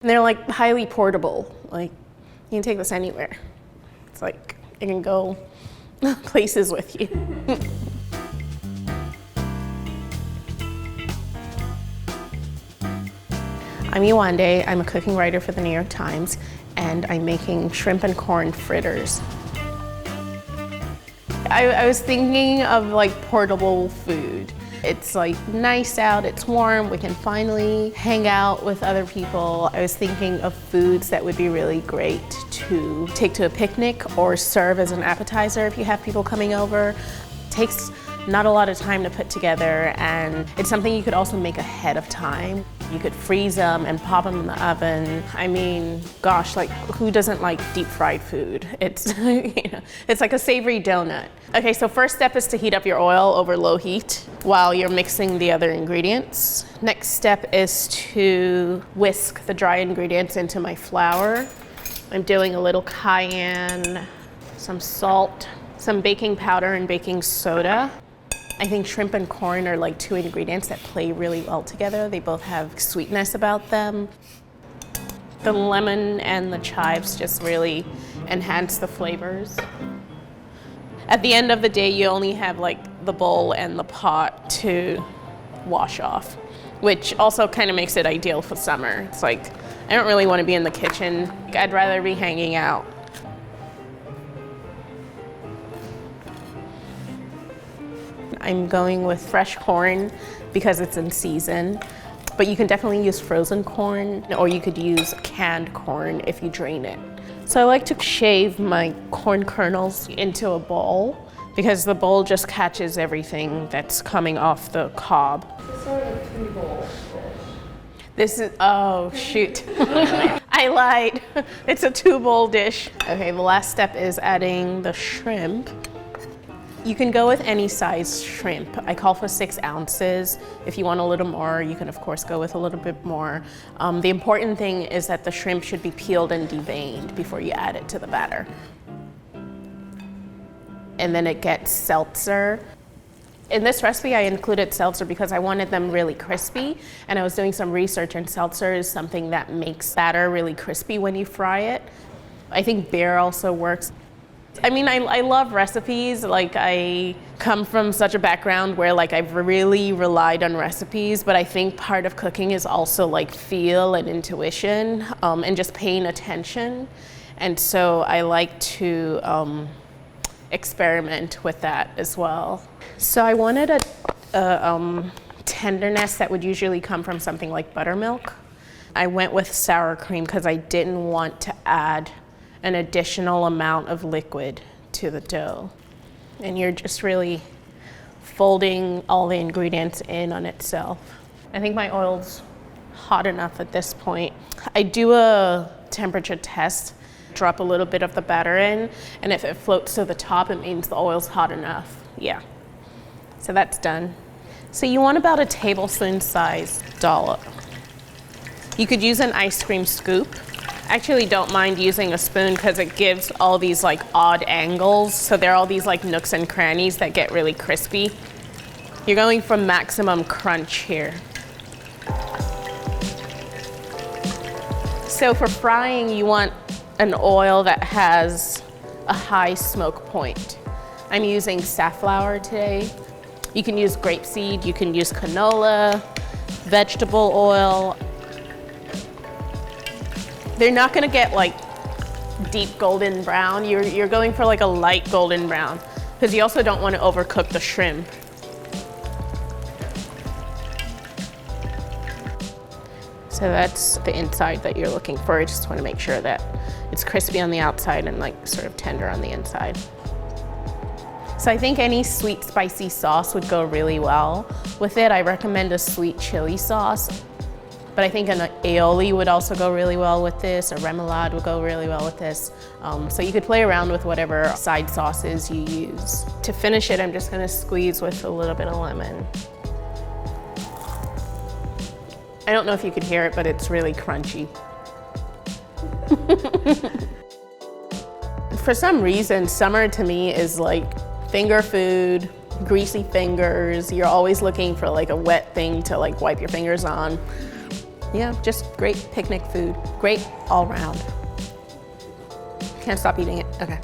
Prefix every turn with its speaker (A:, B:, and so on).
A: And they're like highly portable. Like you can take this anywhere. It's like it can go places with you. I'm Yewande. I'm a cooking writer for the New York Times, and I'm making shrimp and corn fritters. I was thinking of like portable food. It's like nice out, it's warm, we can finally hang out with other people. I was thinking of foods that would be really great to take to a picnic or serve as an appetizer if you have people coming over. It takes not a lot of time to put together, and it's something you could also make ahead of time. You could freeze them and pop them in the oven. I mean, gosh, like who doesn't like deep fried food? It's, it's like a savory donut. Okay, so first step is to heat up your oil over low heat while you're mixing the other ingredients. Next step is to whisk the dry ingredients into my flour. I'm doing a little cayenne, some salt, some baking powder and baking soda. I think shrimp and corn are like two ingredients that play really well together. They both have sweetness about them. The lemon and the chives just really enhance the flavors. At the end of the day, you only have like the bowl and the pot to wash off, which also kind of makes it ideal for summer. It's like, I don't really want to be in the kitchen. I'd rather be hanging out. I'm going with fresh corn because it's in season, but you can definitely use frozen corn, or you could use canned corn if you drain it. So I like to shave my corn kernels into a bowl because the bowl just catches everything that's coming off the cob.
B: It's sort of a two-bowl dish.
A: This is, oh shoot. I lied. It's a two-bowl dish. Okay, the last step is adding the shrimp. You can go with any size shrimp. I call for 6 ounces. If you want a little more, you can of course go with a little bit more. The important thing is that the shrimp should be peeled and deveined before you add it to the batter. And then it gets seltzer. In this recipe, I included seltzer because I wanted them really crispy, and I was doing some research, and seltzer is something that makes batter really crispy when you fry it. I think beer also works. I mean, I love recipes. Like, I come from such a background where like I've really relied on recipes, but I think part of cooking is also like feel and intuition, and just paying attention. And so I like to experiment with that as well. So I wanted a tenderness that would usually come from something like buttermilk. I went with sour cream because I didn't want to add an additional amount of liquid to the dough. And you're just really folding all the ingredients in on itself. I think my oil's hot enough at this point. I do a temperature test, drop a little bit of the batter in, and if it floats to the top, it means the oil's hot enough. Yeah, so that's done. So you want about a tablespoon size dollop. You could use an ice cream scoop. I actually don't mind using a spoon because it gives all these like odd angles. So there are all these like nooks and crannies that get really crispy. You're going for maximum crunch here. So for frying, you want an oil that has a high smoke point. I'm using safflower today. You can use grapeseed, you can use canola, vegetable oil. They're not gonna get like deep golden brown. You're going for like a light golden brown because you also don't want to overcook the shrimp. So that's the inside that you're looking for. I just want to make sure that it's crispy on the outside and like sort of tender on the inside. So I think any sweet spicy sauce would go really well with it. I recommend a sweet chili sauce. But I think an aioli would also go really well with this, or remoulade would go really well with this. So you could play around with whatever side sauces you use. To finish it, I'm just gonna squeeze with a little bit of lemon. I don't know if you could hear it, but it's really crunchy. For some reason, summer to me is like finger food, greasy fingers. You're always looking for like a wet thing to like wipe your fingers on. Yeah, just great picnic food. Great all around. Can't stop eating it. Okay.